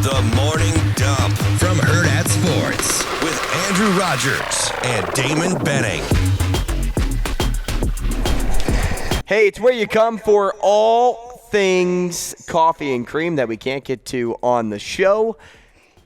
The Morning Dump from Hurrdat Sports with Andrew Rogers and Damon Benning. Hey, it's where you come for all things coffee and cream that we can't get to on the show.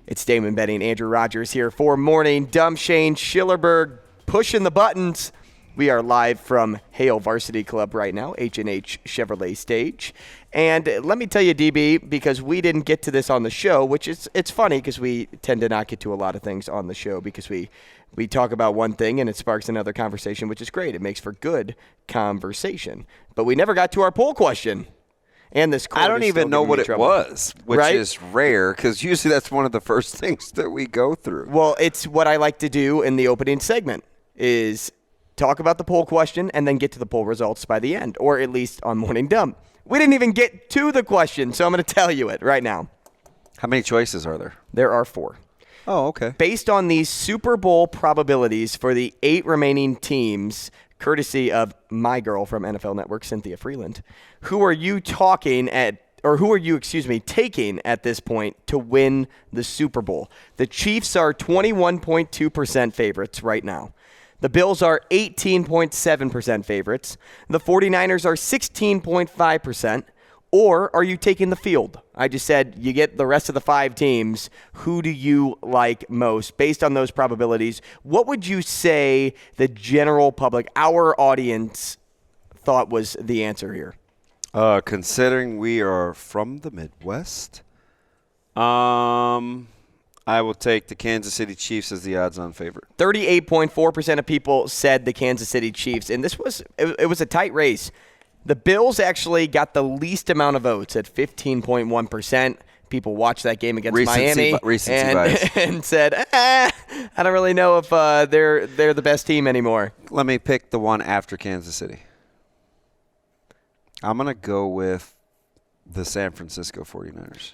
It's Damon Benning and Andrew Rogers here for Morning Dump. Shane Schillerberg pushing the buttons. We are live from Hale Varsity Club right now, H&H Chevrolet stage. And let me tell you, DB, because we didn't get to this on the show, which it's funny because we tend to not get to a lot of things on the show because we talk about one thing and it sparks another conversation, which is great. It makes for good conversation. But we never got to our poll question. And this I don't even know what it was, which is rare because usually that's one of the first things that we go through. Well, it's what I like to do in the opening segment is talk about the poll question and then get to the poll results by the end, or at least on Morning Dump. We didn't even get to the question, so I'm going to tell you it right now. How many choices are there? There are 4. Oh, okay. Based on these Super Bowl probabilities for the 8 remaining teams, courtesy of my girl from NFL Network, Cynthia Freeland, who are you taking at this point to win the Super Bowl? The Chiefs are 21.2% favorites right now. The Bills are 18.7% favorites. The 49ers are 16.5%. Or are you taking the field? I just said you get the rest of the 5 teams. Who do you like most? Based on those probabilities, what would you say the general public, our audience, thought was the answer here? Considering we are from the Midwest, I will take the Kansas City Chiefs as the odds-on favorite. 38.4% of people said the Kansas City Chiefs, and this was it was a tight race. The Bills actually got the least amount of votes at 15.1%. People watched that game against Miami and said, I don't really know if they're the best team anymore. Let me pick the one after Kansas City. I'm going to go with the San Francisco 49ers.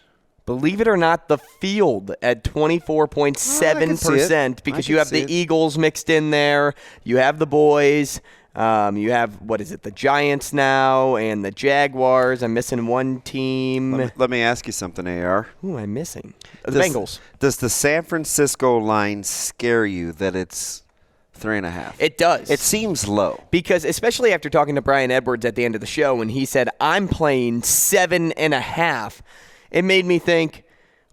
Believe it or not, the field at 24.7% because you have the Eagles mixed in there. You have the boys. You have, the Giants now and the Jaguars. I'm missing one team. Let me ask you something, AR. Who am I missing? The Bengals. Does the San Francisco line scare you that it's 3.5? It does. It seems low. Because especially after talking to Brian Edwards at the end of the show when he said, I'm playing 7.5, it made me think,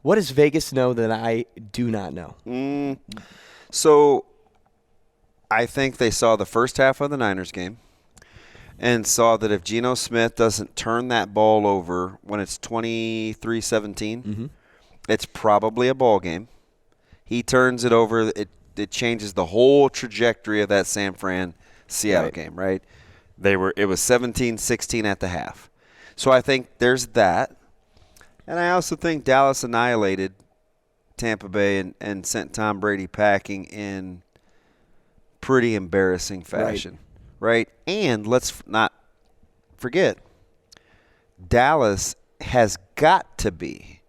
what does Vegas know that I do not know? So I think they saw the first half of the Niners game and saw that if Geno Smith doesn't turn that ball over when it's 23-17, it's probably a ball game. He turns it over. It changes the whole trajectory of that San Fran-Seattle game, right? It was 17-16 at the half. So I think there's that. And I also think Dallas annihilated Tampa Bay and sent Tom Brady packing in pretty embarrassing fashion, right? And let's not forget, Dallas has got to be,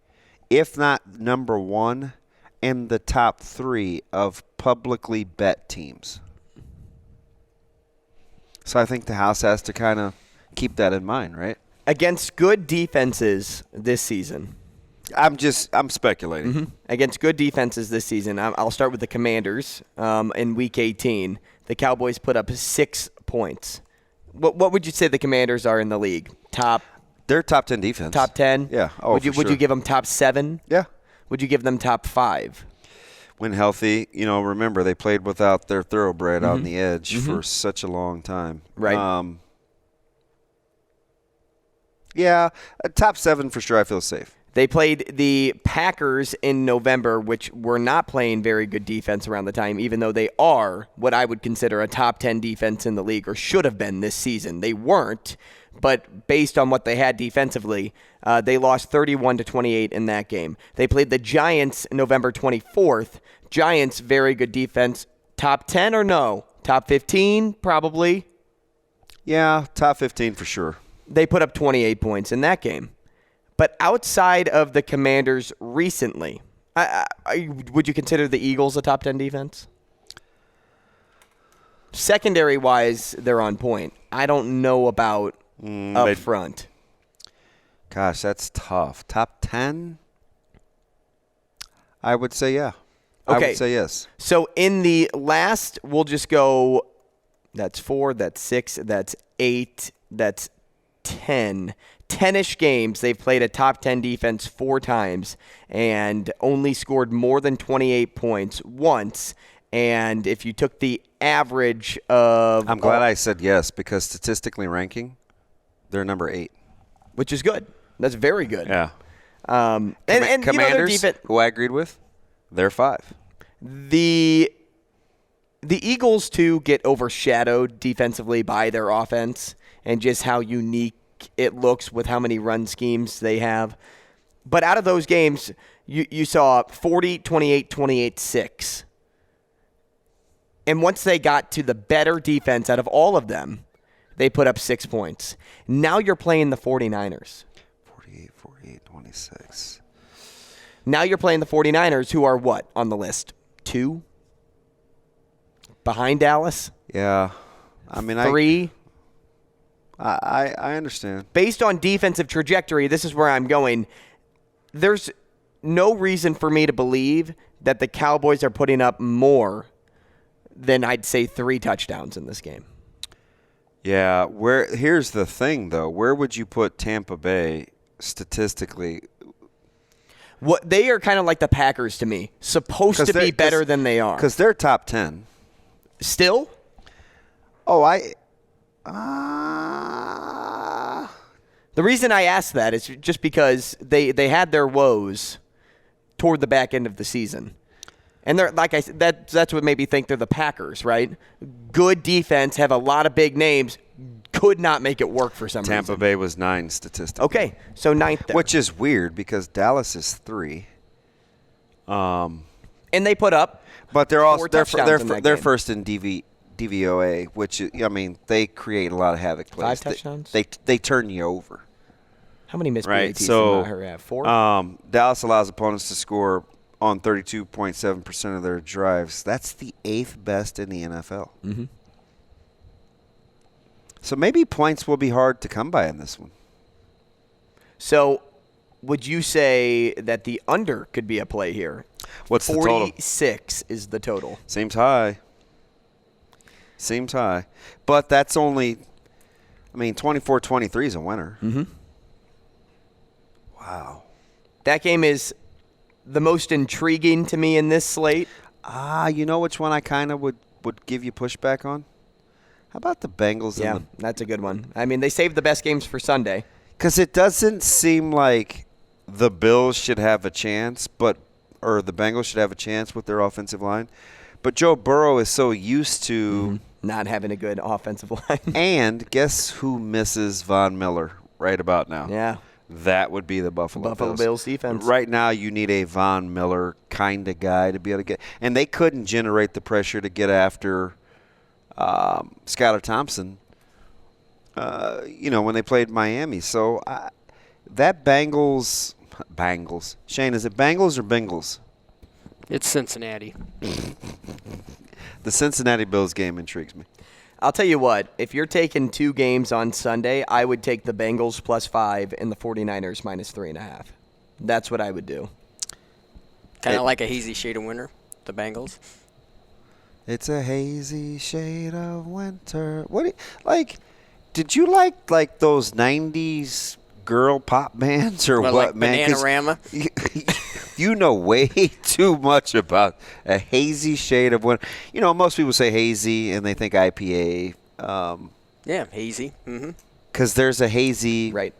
if not number 1, in the top 3 of publicly bet teams. So I think the house has to kind of keep that in mind, right? Against good defenses this season. I'm speculating. Against good defenses this season, I'll start with the Commanders in Week 18. The Cowboys put up 6 points. What would you say the Commanders are in the league? They're top 10 defense. Top 10? Yeah. Oh, would you give them top 7? Yeah. Would you give them top 5? When healthy, remember they played without their thoroughbred on the edge for such a long time. Right. Yeah, top 7 for sure. I feel safe. They played the Packers in November, which were not playing very good defense around the time, even though they are what I would consider a top 10 defense in the league, or should have been this season. They weren't, but based on what they had defensively, they lost 31-28 in that game. They played the Giants November 24th. Giants, very good defense. Top 10 or no? Top 15, probably. Yeah, top 15 for sure. They put up 28 points in that game. But outside of the Commanders recently, would you consider the Eagles a top 10 defense? Secondary-wise, they're on point. I don't know about up front. Gosh, that's tough. Top 10? I would say yeah. I Okay. would say yes. So in the last, we'll just go, that's 4, that's 6, that's 8, that's 10. 10-ish games, they've played a top 10 defense 4 times and only scored more than 28 points once. And if you took the average of... I'm glad I said yes, because statistically ranking, they're number 8. Which is good. That's very good. Yeah. And Commanders, you know, their defense, who I agreed with, they're 5. The Eagles, too, get overshadowed defensively by their offense and just how unique it looks with how many run schemes they have. But out of those games, you saw 40, 28, 28, 6. And once they got to the better defense out of all of them, they put up 6 points. Now you're playing the 49ers. 48, 48, 26. Now you're playing the 49ers, who are what on the list? 2? Behind Dallas? Yeah. I mean, 3? I understand. Based on defensive trajectory, this is where I'm going. There's no reason for me to believe that the Cowboys are putting up more than, I'd say, 3 touchdowns in this game. Yeah. Here's the thing, though. Where would you put Tampa Bay statistically? What they are kind of like the Packers to me, supposed to be better than they are. Because they're top 10. Still? Oh, The reason I ask that is just because they had their woes toward the back end of the season. And they're, like I said, that's what made me think they're the Packers, right? Good defense, have a lot of big names, could not make it work for some reason. Tampa Bay was 9 statistically. Okay, so 9th there. Which is weird because Dallas is 3. And they put up But they're also 4 touchdowns in that they're game. first in DVOA, which I mean they create a lot of havoc plays. 5 touchdowns? They turn you over. How many missed Right. PATs So did Maher have? 4? Dallas allows opponents to score on 32.7% of their drives. That's the 8th best in the NFL. Mm-hmm. So maybe points will be hard to come by in this one. So would you say that the under could be a play here? What's the total? 46 is the total. Seems high. Seems high. But that's only, 24-23 is a winner. Mm-hmm. Wow. That game is the most intriguing to me in this slate. You know which one I kind of would give you pushback on? How about the Bengals? Yeah, that's a good one. I mean, they saved the best games for Sunday. Because it doesn't seem like the Bills should have a chance, or the Bengals should have a chance with their offensive line. But Joe Burrow is so used to not having a good offensive line. And guess who misses Von Miller right about now? Yeah. That would be the Buffalo Bills defense. Right now, you need a Von Miller kind of guy to be able to get. And they couldn't generate the pressure to get after Skylar Thompson, when they played Miami. So that Bengals. Shane, is it Bengals or Bengals? It's Cincinnati. The Cincinnati Bills game intrigues me. I'll tell you what, if you're taking 2 games on Sunday, I would take the Bengals +5 and the 49ers -3.5. That's what I would do. Kind of like a hazy shade of winter, the Bengals. It's a hazy shade of winter. Did you like those 90s girl pop bands or what, like man? Bananarama? You know way too much about a hazy shade of winter. Most people say hazy and they think IPA. Yeah, hazy. Mm-hmm. Because there's a hazy Right.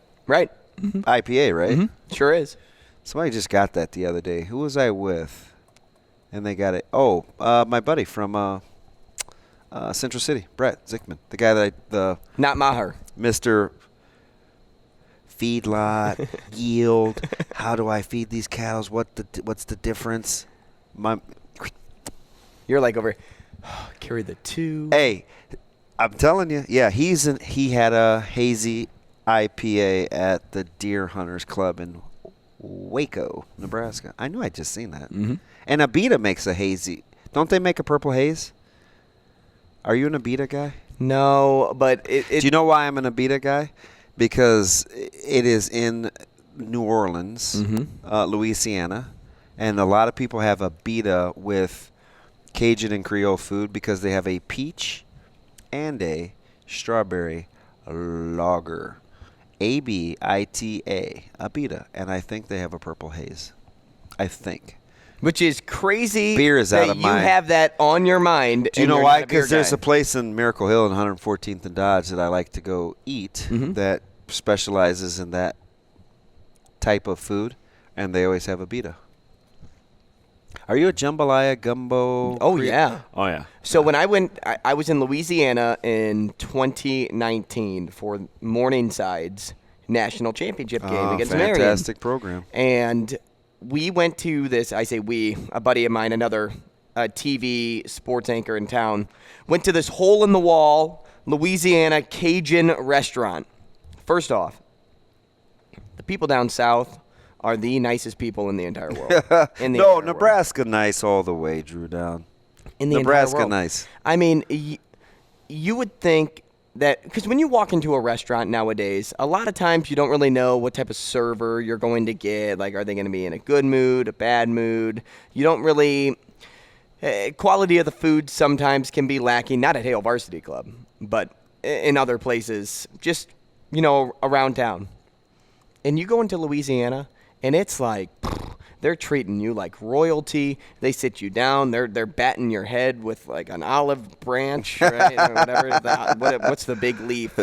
IPA, right? Mm-hmm. Sure is. Somebody just got that the other day. Who was I with? And they got it. Oh, my buddy from Central City, Brett Zickman. The guy Not Maher. Mr. Feedlot, yield. How do I feed these cows? What's the difference? You're like over carry the 2. Hey, I'm telling you. Yeah, he had a hazy IPA at the Deer Hunters Club in Waco, Nebraska. I knew I'd just seen that. Mm-hmm. And Abita makes a hazy. Don't they make a purple haze? Are you an Abita guy? No, but Do you know why I'm an Abita guy? Because it is in New Orleans, Louisiana, And a lot of people have a beta with Cajun and Creole food because they have a peach and a strawberry lager. ABITA, a beta. And I think they have a purple haze. I think. Which is crazy. Beer is out of you mind. have that on your mind. Do you know why? Because there's a place in Miracle Hill in 114th and Dodge that I like to go eat that specializes in that type of food, and they always have a beta. Are you a jambalaya gumbo? Oh, yeah. Oh, yeah. So when I went, I was in Louisiana in 2019 for Morningside's national championship game against Marion. Fantastic program. And we went to this, I say we, a buddy of mine, another TV sports anchor in town, went to this hole-in-the-wall Louisiana Cajun restaurant. First off, the people down south are the nicest people in the entire world. No, Nebraska nice all the way, Drew Down. In the Nebraska entire world. nice. I mean, you would think that, because when you walk into a restaurant nowadays, a lot of times you don't really know what type of server you're going to get. Like, are they going to be in a good mood, a bad mood? You don't really. Quality of the food sometimes can be lacking, not at Hale Varsity Club, but in other places, just, around town. And you go into Louisiana, and it's like they're treating you like royalty. They sit you down. They're batting your head with like an olive branch, right? Or whatever. What's the big leaf?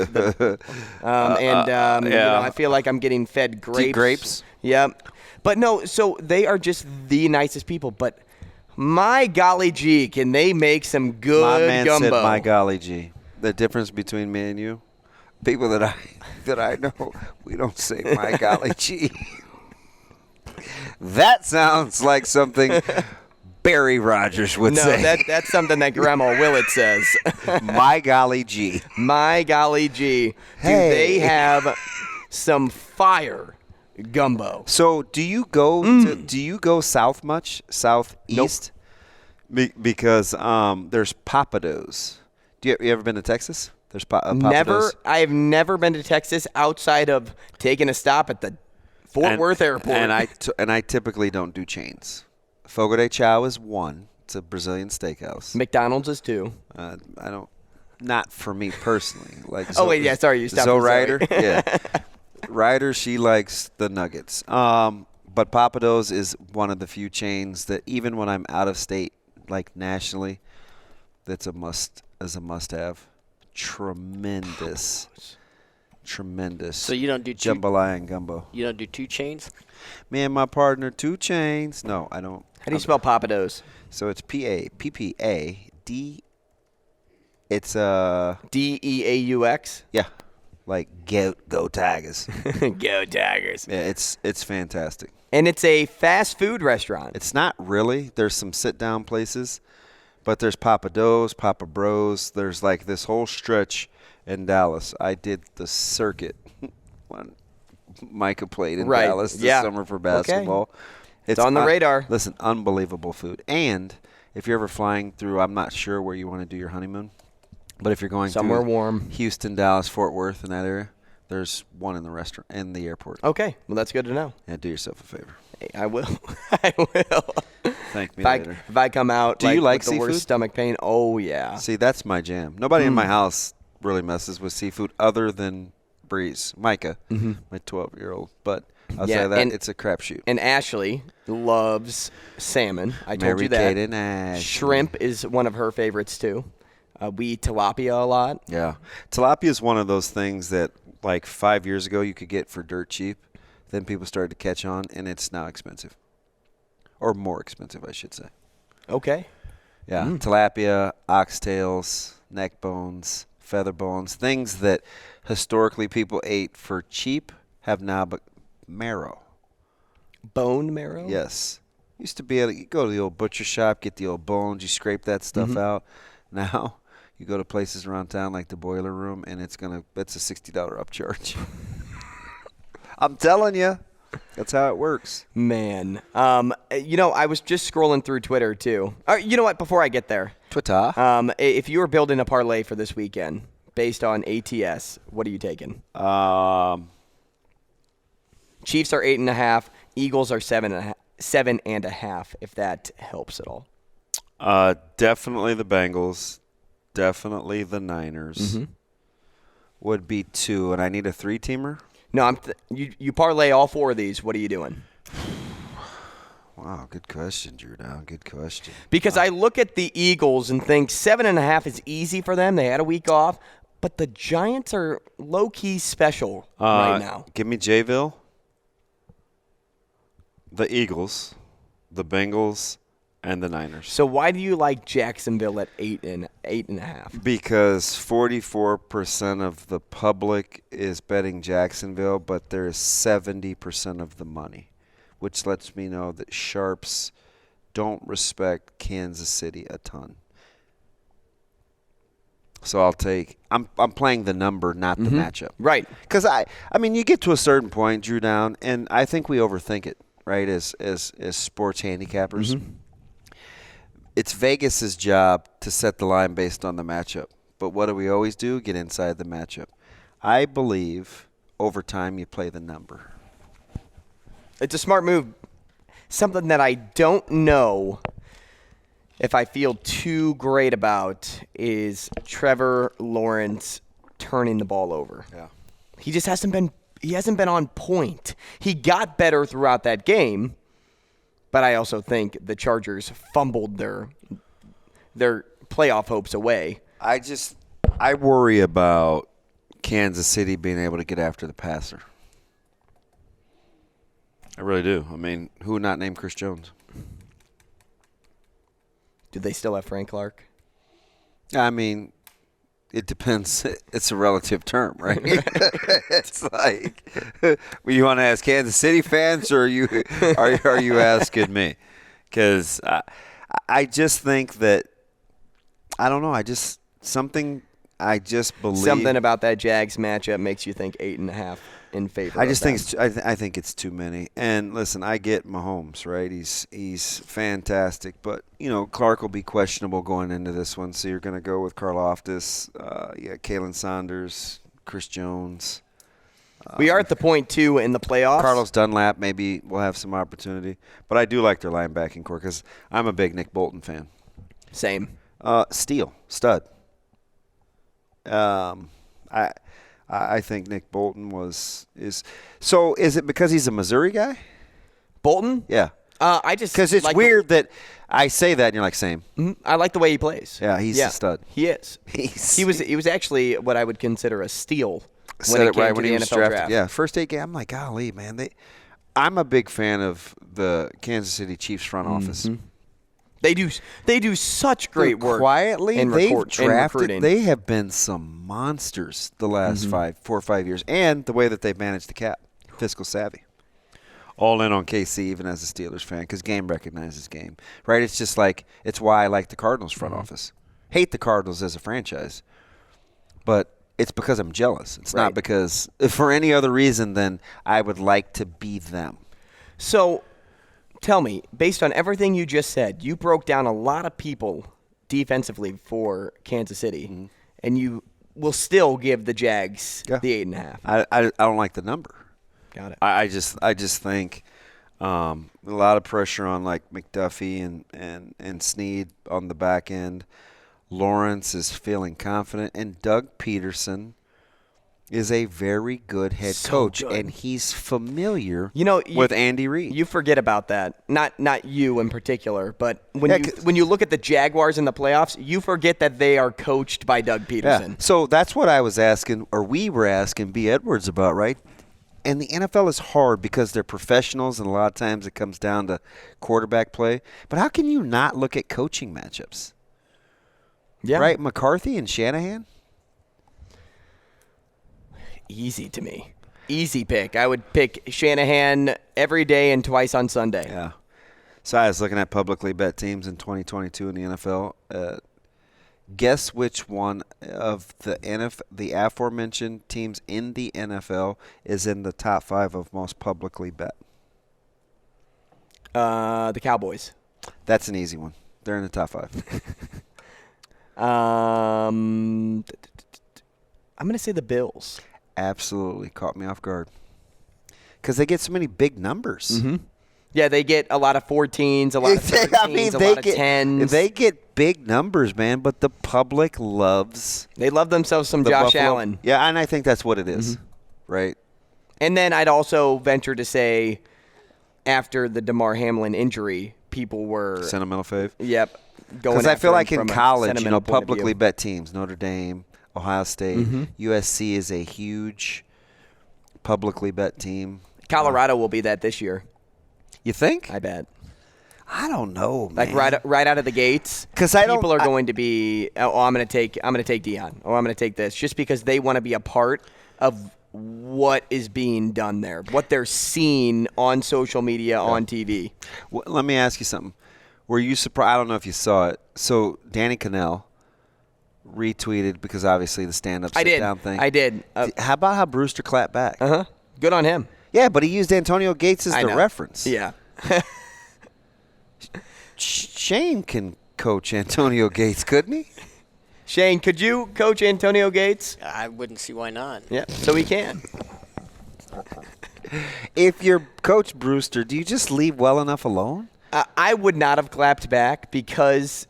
I feel like I'm getting fed grapes. Grapes? Yep. But no, so they are just the nicest people. But my golly gee, can they make some good My man gumbo? said, my golly gee. The difference between me and you, people that I know, we don't say my golly gee. That sounds like something Barry Rogers would say. No, that's something that Grandma Willett says. My golly gee. My golly gee. Hey. Do they have some fire gumbo? So do you go south much? Southeast? Nope. Because there's Papados. You ever been to Texas? There's Papados. Never. I have never been to Texas outside of taking a stop at the Fort Worth Airport. And I typically don't do chains. Fogo de Chao is one. It's a Brazilian steakhouse. McDonald's is two. I don't. Not for me personally. Like. Sorry, you stopped. Zoe Ryder. Yeah. Ryder, she likes the nuggets. But Papados is one of the few chains that even when I'm out of state, like nationally, that's a must-have. Tremendous. So you don't do jambalaya and gumbo. You don't do 2 chains? Me and my partner, 2 chains. No, I don't. How do you spell Papados? So it's P-A-P-P-A-D. It's D-E-A-U-X? Yeah. Like go Tigers. Go Tigers. Yeah, it's fantastic. And it's a fast food restaurant. It's not really. There's some sit-down places, but there's Papados, Papa Bros. There's like this whole stretch in Dallas. I did the circuit when Micah played in Dallas this summer for basketball. Okay. It's on the radar. Listen, unbelievable food. And if you're ever flying through, I'm not sure where you want to do your honeymoon, but if you're going somewhere through warm, Houston, Dallas, Fort Worth, in that area, there's one in the restaurant, in the airport. Okay. Well, that's good to know. Yeah, do yourself a favor. Hey, I will. I will. Thank me later. If I come out do you like with the seafood? worst stomach pain, oh, yeah. See, that's my jam. Nobody in my house really messes with seafood other than Breeze, Micah, my 12-year-old. But outside of that, it's a crapshoot. And Ashley loves salmon. I told you that. Mary-Kate and Ashley. Shrimp is one of her favorites, too. We eat tilapia a lot. Yeah. Tilapia is one of those things that, like 5 years ago, you could get for dirt cheap. Then people started to catch on, and it's now expensive. Or more expensive, I should say. Okay. Yeah. Tilapia, oxtails, neck bones, feather bones, things that historically people ate for cheap have now but marrow. Bone marrow? Yes. Used to be able to go to the old butcher shop, get the old bones, you scrape that stuff out. Now you go to places around town like the Boiler Room, and it's a $60 upcharge. I'm telling you, that's how it works. Man. I was just scrolling through Twitter, too. You know what? Before I get there. Twitter. If you were building a parlay for this weekend based on ATS, what are you taking? Chiefs are 8.5. Eagles are 7.5. 7.5, if that helps at all. Definitely the Bengals. Definitely the Niners. Would be 2, and I need a 3-teamer. No, you parlay all 4 of these. What are you doing? Wow, good question, Drew. Now, good question. Because I look at the Eagles and think 7.5 is easy for them. They had a week off, but the Giants are low-key special right now. Give me Jayville, the Eagles, the Bengals, and the Niners. So why do you like Jacksonville at 8.5? Because 44% of the public is betting Jacksonville, but there is 70% of the money, which lets me know that sharps don't respect Kansas City a ton. So I'm playing the number, not the matchup. Right. Because I mean, you get to a certain point, Drew Down, and I think we overthink it, right? As sports handicappers, it's Vegas's job to set the line based on the matchup. But what do we always do? Get inside the matchup. I believe over time you play the number. It's a smart move. Something that I don't know if I feel too great about is Trevor Lawrence turning the ball over. Yeah. He just hasn't been on point. He got better throughout that game, but I also think the Chargers fumbled their playoff hopes away. I worry about Kansas City being able to get after the passer. I really do. I mean, who would not name Chris Jones? Do they still have Frank Clark? I mean, it depends. It's a relative term, right? It's like, you want to ask Kansas City fans, or are you asking me? Because I just think that, I don't know. I just believe Something about that Jags matchup makes you think 8.5 in favor. I think it's too many. And listen, I get Mahomes, right? He's fantastic, but Clark will be questionable going into this one. So you're going to go with Karlaftis, Kalen Saunders, Chris Jones. We are at the point too in the playoffs. Carlos Dunlap maybe will have some opportunity, but I do like their linebacking core because I'm a big Nick Bolton fan. Same. Stud. I think Nick Bolton is. So is it because he's a Missouri guy? Bolton? Yeah. Because it's like weird that I say that and you're like, same. I like the way he plays. Yeah, he's a stud. He is. He was actually what I would consider a steal Said when it right when he was NFL drafted. draft. Yeah, first 8 games. I'm like, golly, man. I'm a big fan of the Kansas City Chiefs front office. They do such great work. Quietly, in they've recruiting. drafted. They have been some monsters the last 4 or 5 years, and the way that they've managed the cap, fiscal savvy. All in on KC, even as a Steelers fan, because game recognizes game, right? It's just like it's why I like the Cardinals front office. Hate the Cardinals as a franchise, but it's because I'm jealous. It's not because for any other reason than I would like to be them. So, tell me, based on everything you just said, you broke down a lot of people defensively for Kansas City, and you will still give the Jags the 8.5. I don't like the number. Got it. I just think a lot of pressure on like McDuffie and Snead on the back end. Lawrence is feeling confident, and Doug Peterson is a very good head coach, and he's familiar with Andy Reid. You forget about that. Not you in particular, but when you look at the Jaguars in the playoffs, you forget that they are coached by Doug Peterson. Yeah. So that's what I was asking, or we were asking B. Edwards about, right? And the NFL is hard because they're professionals, and a lot of times it comes down to quarterback play. But how can you not look at coaching matchups? Yeah. Right? McCarthy and Shanahan? Easy to me. Easy pick. I would pick Shanahan every day and twice on Sunday. Yeah. So I was looking at publicly bet teams in 2022 in the NFL. Guess which one of the aforementioned teams in the NFL is in the top 5 of most publicly bet? The Cowboys. That's an easy one. They're in the top 5. I'm going to say the Bills. Absolutely caught me off guard because they get so many big numbers. Yeah, they get a lot of 14s, a lot of 13s, a lot of 10s. They get big numbers, man, but the public loves. They love themselves some the Josh Buffalo. Allen. Yeah, and I think that's what it is, right? And then I'd also venture to say after the DeMar Hamlin injury, people were Sentimental fave. Yep. Because I feel like in college, sentimental point of publicly view. bet teams, Notre Dame, Ohio State, USC is a huge publicly bet team. Colorado will be that this year, You think? I bet. I don't know, man. Like right out of the gates, 'Cause I don't- people are going to be, I'm going to take Deion, or I'm going to take this, just because they want to be a part of what is being done there, what they're seeing on social media, on TV. Well, let me ask you something. Were you surprised? I don't know if you saw it. So Danny Cannell retweeted, because obviously the stand-up sit-down thing. I did. How about how Brewster clapped back? Uh-huh. Good on him. Yeah, but he used Antonio Gates as I the know. reference. Yeah. Shane can coach Antonio Gates, couldn't he? Shane, could you coach Antonio Gates? I wouldn't see why not. Yeah, so he can. If you're Coach Brewster, do you just leave well enough alone? I would not have clapped back because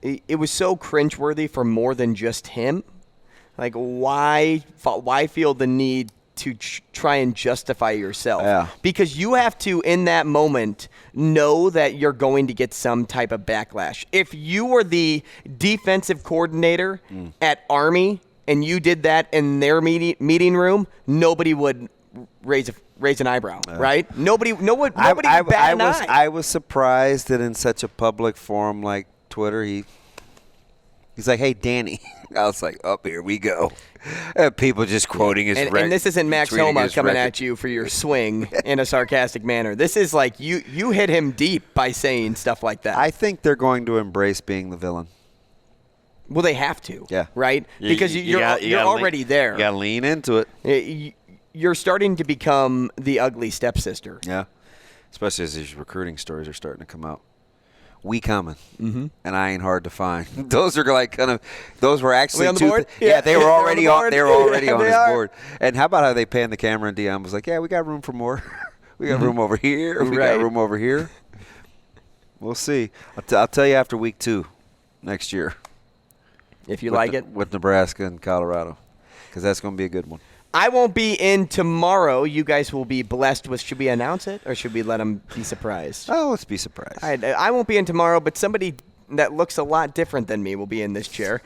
it was so cringeworthy for more than just him. Like, why feel the need to try and justify yourself? Yeah. Because you have to, in that moment, know that you're going to get some type of backlash. If you were the defensive coordinator at Army and you did that in their meeting room, nobody would raise an eyebrow, right? Nobody would bat an eye. I was surprised that in such a public forum like Twitter, he's like, "Hey, Danny." I was like, "Up here we go." People just quoting his and this isn't Max tweeting Homa his coming record. at you for your swing in a sarcastic manner. This is like you hit him deep by saying stuff like that. I think they're going to embrace being the villain. Well, they have to, Yeah. right? Because you're gotta already there. You got to lean into it. You're starting to become the ugly stepsister. Yeah, especially as these recruiting stories are starting to come out. We coming, and I ain't hard to find. Those are like those were actually on the two. board? Yeah, they were They're on already the on. board? They were already on They his are. board. And how about how they panned the camera and Dion was like, "Yeah, we got room for more. We got room over here. We Right. got room over here." We'll see. I'll tell you after week 2 next year. If you with like it. with Nebraska and Colorado, because that's going to be a good one. I won't be in tomorrow. You guys will be blessed with. Should we announce it or should we let them be surprised? Oh, let's be surprised. I won't be in tomorrow, but somebody that looks a lot different than me will be in this chair.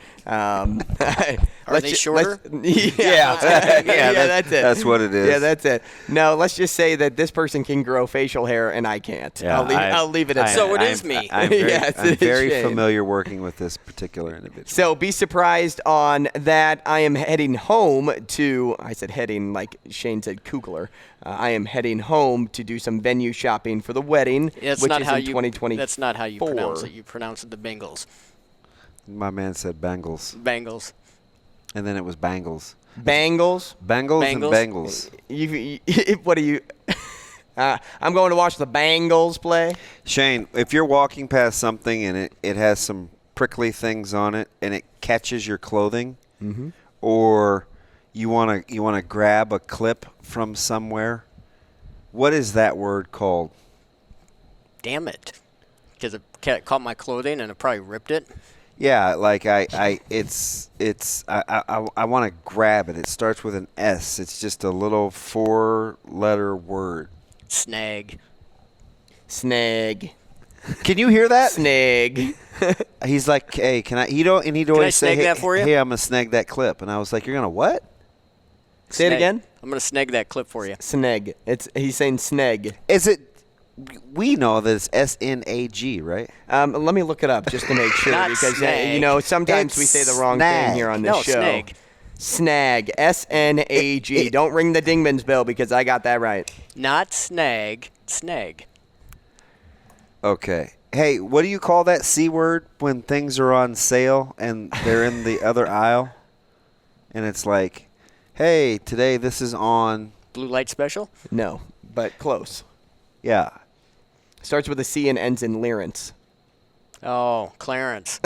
Are they shorter? Yeah, that's it. That's what it is. Yeah, that's it. No, let's just say that this person can grow facial hair and I can't. Yeah, I'll leave it at that. So it is me. I'm very, Yes, I'm it is very Shane. familiar working with this particular individual. So be surprised on that. I am heading home to, I said heading like Shane said Kugler. I am heading home to do some venue shopping for the wedding, That's which not is how in you. 2024. That's not how you pronounce it. You pronounce it the Bengals. My man said Bengals, Bengals. and then it was Bangles. Bengals. Bengals and Bengals. Bengals. What are you? I'm going to watch the Bengals play. Shane, if you're walking past something and it has some prickly things on it and it catches your clothing, or you want to grab a clip from somewhere, what is that word called? Damn it. Because it caught my clothing and it probably ripped it. Yeah, like I want to grab it. It starts with an S. It's just a little 4-letter word. Snag. Snag. Can you hear that? Snag. He's like, "Hey, can I?" He'd always say, snag that for you? "Hey, I'm gonna snag that clip," and I was like, "You're gonna what?" Say it Snag. again. I'm going to snag that clip for you. Snag. He's saying snag. Is it? We know that it's SNAG, right? Let me look it up just to make sure Not because snag. sometimes It's we say the wrong snag. thing here on this No, show. snag. Snag. SNAG. Don't ring the Dingman's bell because I got that right. Not snag. Snag. Okay. Hey, what do you call that C word when things are on sale and they're in the other aisle? And it's like, "Hey, today this is on." Blue light special? No, but close. Yeah. Starts with a C and ends in Lawrence. Oh, Clarence.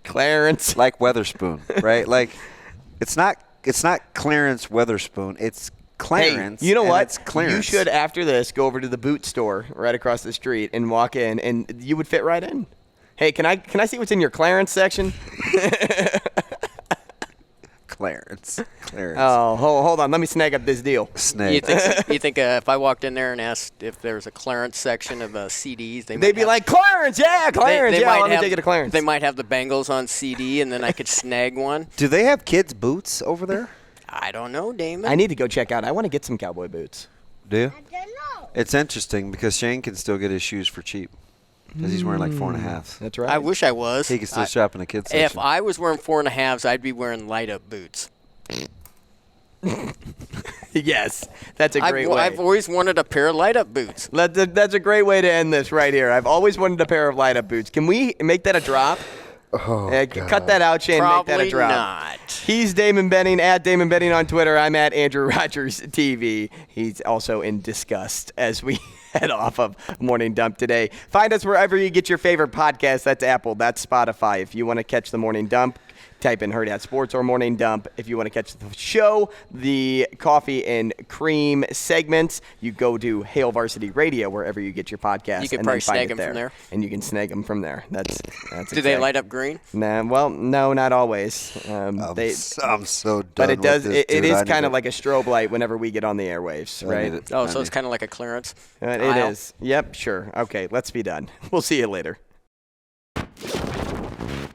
Clarence. Like Weatherspoon, right? Like it's not Clarence Weatherspoon. It's clearance. Hey, you know and what? It's clearance. You should, after this, go over to the boot store right across the street and walk in, and you would fit right in. Hey, can I see what's in your clearance section? Clarence. Oh, hold on. Let me snag up this deal. Snake. You think if I walked in there and asked if there was a clearance section of CDs, They'd be like, Clarence, yeah, Clarence, yeah, let me take it to Clarence. They might have the Bengals on CD, and then I could snag one. Do they have kids' boots over there? I don't know, Damon. I need to go check out. I want to get some cowboy boots. Do you? I don't know. It's interesting because Shane can still get his shoes for cheap because he's wearing like 4.5. That's right. I wish I was. He can still shop in a kids section. If I was wearing 4.5s, I'd be wearing light-up boots. Yes, that's a great way. I've always wanted a pair of light-up boots. That's a great way to end this right here. I've always wanted a pair of light-up boots. Can we make that a drop? Cut that out, Shane. Make that a Probably drop. not. He's Damon Benning, at Damon Benning on Twitter. I'm at Andrew Rogers TV. He's also in disgust as we head off of Morning Dump today. Find us wherever you get your favorite podcast. That's Apple. That's Spotify. If you want to catch the Morning Dump, type in Hurrdat Sports or Morning Dump. If you want to catch the show, the coffee and cream segments, you go to Hail Varsity Radio wherever you get your podcast. You can and probably then find snag it them from there. And you can snag them from there. That's Do they light up green? Nah, well, no, not always. I'm so done but it does. with this, It dude. is I need kind of to- like a strobe light whenever we get on the airwaves, I right? need it. Oh, I so it's need- kind of like a clearance It aisle. is. Yep, sure. Okay, let's be done. We'll see you later.